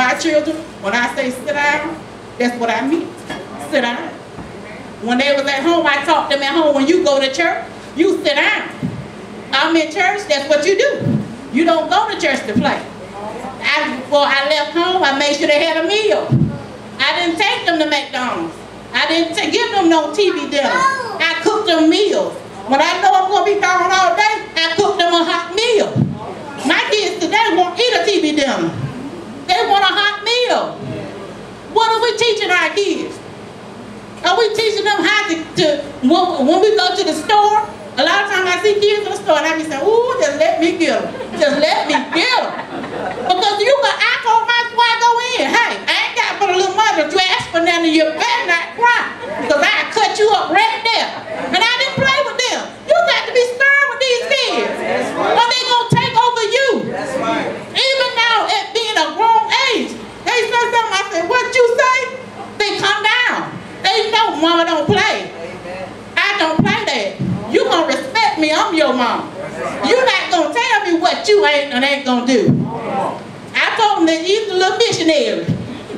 my children, when I say sit down, that's what I mean. Sit down. When they was at home, I taught them at home, when you go to church, you sit down. I'm in church, that's what you do. You don't go to church to play. Before I left home, I made sure they had a meal. I didn't take them to McDonald's. I didn't give them no TV dinner. I cooked them meals. When I know I'm going to be gone all day, I cook them a hot meal. My kids today won't eat a TV dinner. They want a hot meal. What are we teaching our kids? Are we teaching them how when we go to the store? A lot of times I see kids in the store and I be saying, ooh, just let me get them. Just let me get them. Because I told my wife go in. Hey, I ain't got to put a little money to ask for nothing. You better not cry. Because I cut you up right there. And I didn't play with them. You got to be stern with these kids. Or they going to take over you. Even now, at being a grown age, they say something, I said, what you say? They come down. They know mama don't play. I don't play that. You gonna respect me, I'm your mom. You're not gonna tell me what you ain't and ain't gonna do. I told them that he's a little missionary.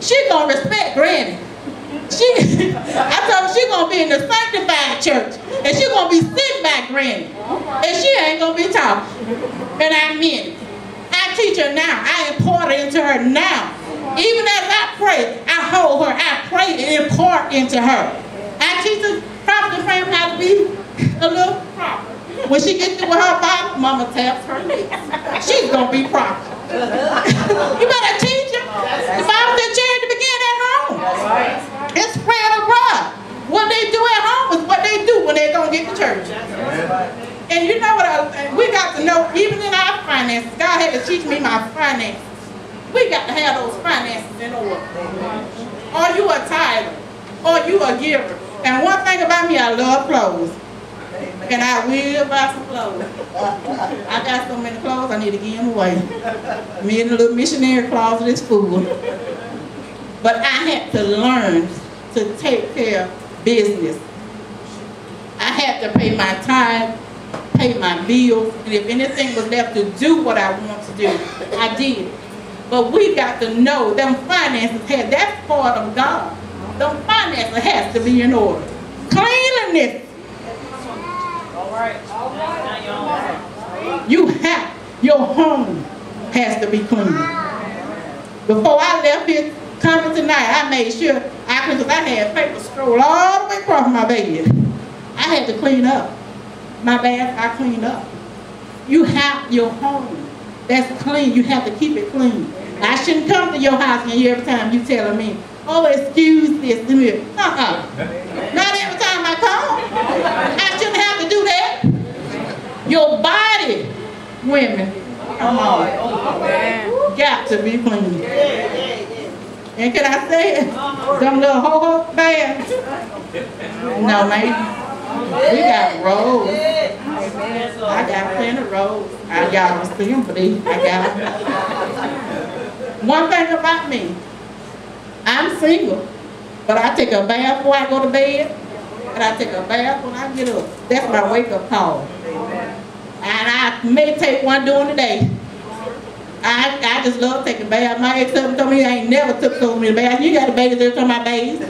She gonna respect Granny. I told her she gonna be in the sanctified church. And she gonna be sitting by Granny. And she ain't gonna be talking. And I mean it. I teach her now. I impart it into her now. Even as I pray, I hold her. I pray and impart into her. I teach her prophet frame how to be a little proper. When she gets through with her Bible, mama taps her lips. She's going to be proper. You better teach her. The Bible said charity begin at home. It's spread abroad. What they do at home is what they do when they don't get to church. And you know what? We got to know, even in our finances, God had to teach me my finances. We got to have those finances in order. Are you a tither? Or you a giver? And one thing about me, I love clothes. And I will buy some clothes. I got so many clothes, I need to give them away. Me and the little missionary closet is full. But I had to learn to take care of business. I had to pay my time, pay my bills, and if anything was left to do what I want to do, I did. But we got to know them finances, that's part of God. Them finances has to be in order. Cleanliness. You have, your home has to be clean. Before I left here coming tonight, I made sure because I had paper strolled all the way across my bed. I had to clean up. My bath, I cleaned up. You have your home that's clean. You have to keep it clean. I shouldn't come to your house and every time you telling me, oh, excuse this. Not every time I come. I shouldn't have to do that. Your body, women, come on, got to be clean. And can I say it? Them little ho-ho baths? No, man. We got rolls. I got plenty of rolls. I got them simply. I got them. One thing about me, I'm single, but I take a bath before I go to bed, and I take a bath when I get up. That's my wake-up call. And I may take one during the day. I just love taking baths. My ex-husband told me I ain't never took so many baths. You got to bathe every time I bathe.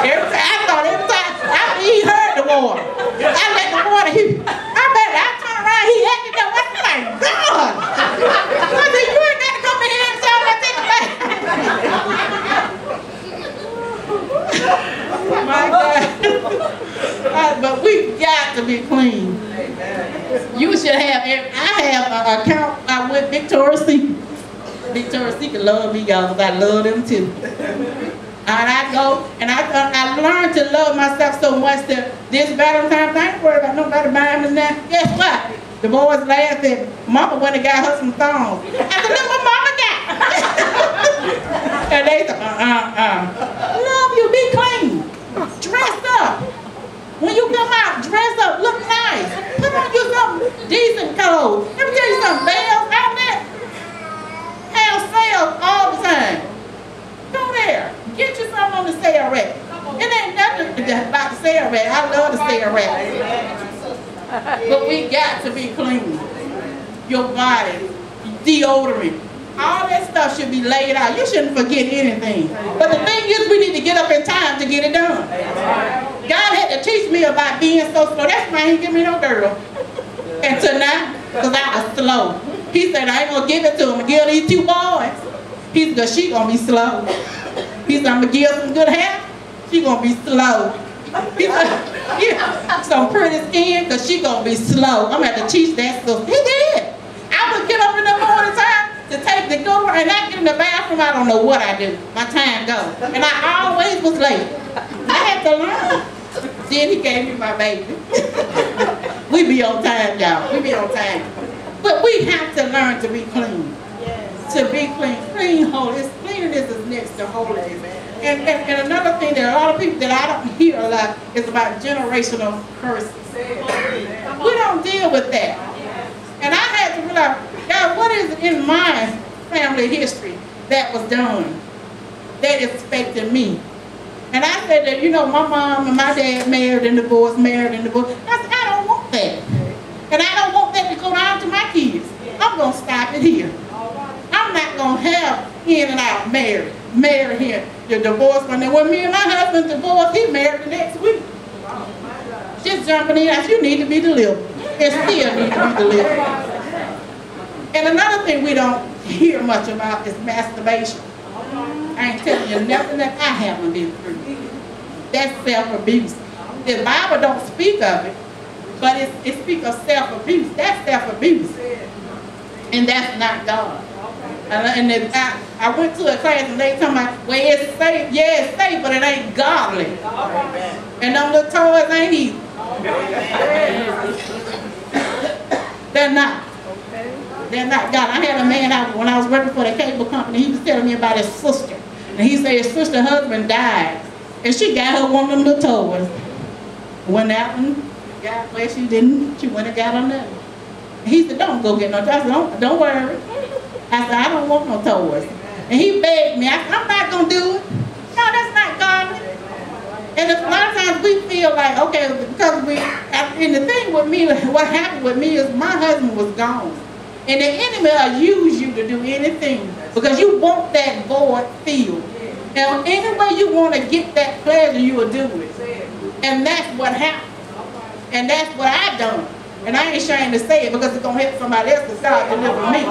Every time he heard the water. I let the water I turn around, he had to go. I was like, God! I said, you ain't got to come in here and tell me to take a bath. My God. But we got to be clean. You should have, I have an account with Victoria's Secret. Victoria's Secret love me, y'all, because I love them too. And I go, and I learned to love myself so much that this Valentine's, I ain't worried about nobody buying me now. Guess what? The boys laughed at Mama went and got her some thongs. I said, look what Mama got. And they said, love you, be clean. Dress up. When you come out, dress up, look nice. Put on you some decent clothes. Let me tell you something, bells out there have sales all the time. Go there. Get you something on the sale rack. It ain't nothing about the sale rack. I love the sale rack. But we got to be clean. Your body deodorant. All that stuff should be laid out. You shouldn't forget anything. But the thing is, we need to get up in time to get it done. God had to teach me about being so slow. That's why he didn't give me no girl. Until now, because I was slow. He said, I ain't going to give it to him. I'm going to give these 2 boys. He said, she going to be slow. He said, I'm going to give some good hair. She going to be slow. He said, yeah, some pretty skin, because she going to be slow. I'm going to have to teach that stuff. He did. I would get up in the morning time to take the door, and I get in the bathroom, I don't know what I do. My time goes. And I always was late. I had to learn. Then he gave me my baby. We be on time, y'all. We be on time. But we have to learn to be clean. Yes. To be clean. Clean, holy. Cleanliness is next to holiness. And another thing that a lot of people that I don't hear a lot is about generational curses. We don't deal with that. And I had to realize, God, what is it in my family history that was done that affected me? And I said that, you know, my mom and my dad married and divorced, married and divorced. I said, I don't want that. And I don't want that to go down to my kids. I'm going to stop it here. I'm not going to have in and out married here. You're divorced. When me and my husband divorced, he married the next week. Just jumping in, I said, you need to be delivered. And still need to be delivered. And another thing we don't hear much about is masturbation. I ain't telling you nothing that I haven't been through. That's self-abuse. The Bible don't speak of it, but it speaks of self-abuse. That's self-abuse. And that's not God. And I went to a class and they talking about, well, it's safe. Yeah, it's safe, but it ain't godly. And them little toys ain't either. They're not. They're not God. I had a man out when I was working for the cable company. He was telling me about his sister. And he said his sister's husband died. And she got her one of them little toys. Went out and got where she didn't. She went and got another. And he said, don't go get no toys. I said, don't worry. I said, I don't want no toys. And he begged me. I said, I'm not going to do it. No, that's not godly. And a lot of times we feel like, okay, because and the thing with me, what happened with me is my husband was gone. And the enemy will use you to do anything because you want that void filled. And any way you want to get that pleasure, you will do it. And that's what happened. And that's what I done. And I ain't ashamed to say it because it's going to help somebody else to start delivering me.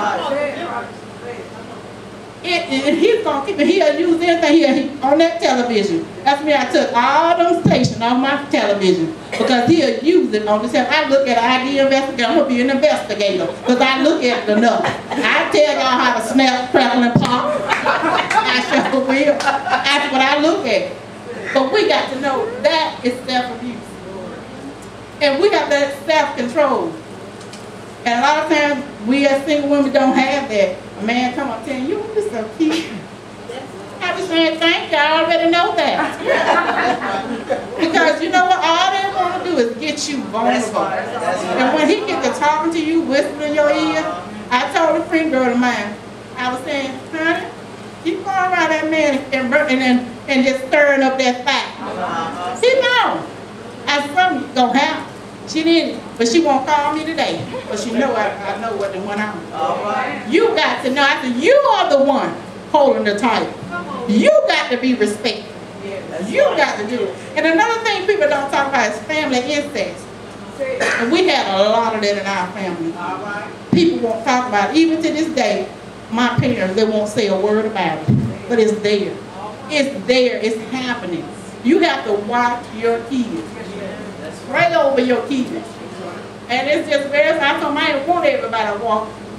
And he's going to keep it. He'll use anything on that television. That's me. I took all those stations off my television because he'll use it on the television. I look at ID investigator. I'm going to be an investigator because I look at it enough. I tell y'all how to snap, crackle, and pop. I sure will. That's what I look at. But we got to know that is self-abuse. And we got that self-control. And a lot of times, we as single women don't have that. A man come up saying, you're so cute. I be saying, thank you, I already know that. Because you know what, all they want to do is get you vulnerable. And when he gets to talking to you, whispering in your ear, I told a friend girl of mine, I was saying, honey, keep going around that man and just stirring up that fire. He know. I said, something's going to happen. She didn't, but she won't call me today. But she know I know what went on. You got to know. I said, you are the one holding the title. You got to be respected. You got to do it. And another thing people don't talk about is family incest. And we had a lot of that in our family. People won't talk about it. Even to this day, my parents, they won't say a word about it. But it's there. It's there. It's happening. You have to watch your kids. Pray over your kids. And it's just very, I told me I didn't want everybody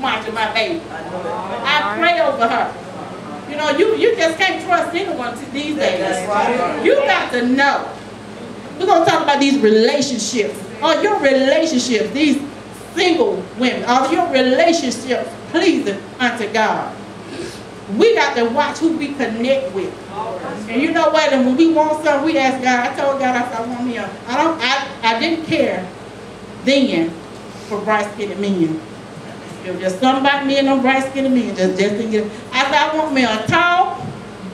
watching my baby. I pray over her. You know, you just can't trust anyone these days. You got to know. We're going to talk about these relationships. Are your relationships, these single women, are your relationships pleasing unto God? We got to watch who we connect with. And you know what? And when we want something, we ask God. I told God, I said, I want me I didn't care then for bright-skinned men. It was just something about me and them bright-skinned men. Just didn't get it. I said, I want me a tall,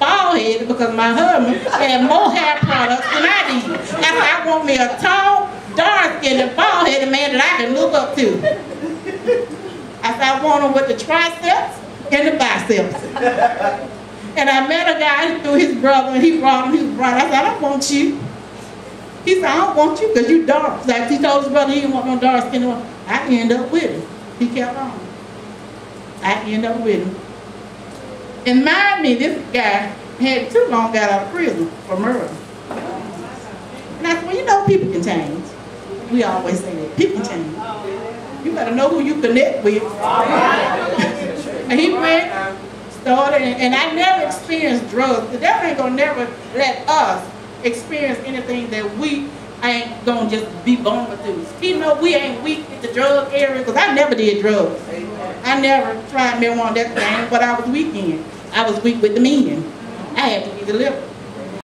bald-headed, because my husband had more hair products than I did. I said, I want me a tall, dark-skinned, bald-headed man that I can look up to. I biceps. I want them with the triceps and the biceps. And I met a guy through his brother, and he brought him. He was bright. I said, I don't want you. He said, I don't want you because you dark. So he told his brother he didn't want no dark skin. I ended up with him. He kept on. I ended up with him. And mind me, this guy had too long got out of prison for murder. And I said, well, you know, people can change. We always say that. People can change. You better know who you connect with. And he went, started, and I never experienced drugs. The devil ain't gonna never let us experience anything that we ain't gonna just be born with through. He know we ain't weak in the drug area, because I never did drugs. I never tried marijuana, that thing, but I was weak in. I was weak with the men. I had to be delivered.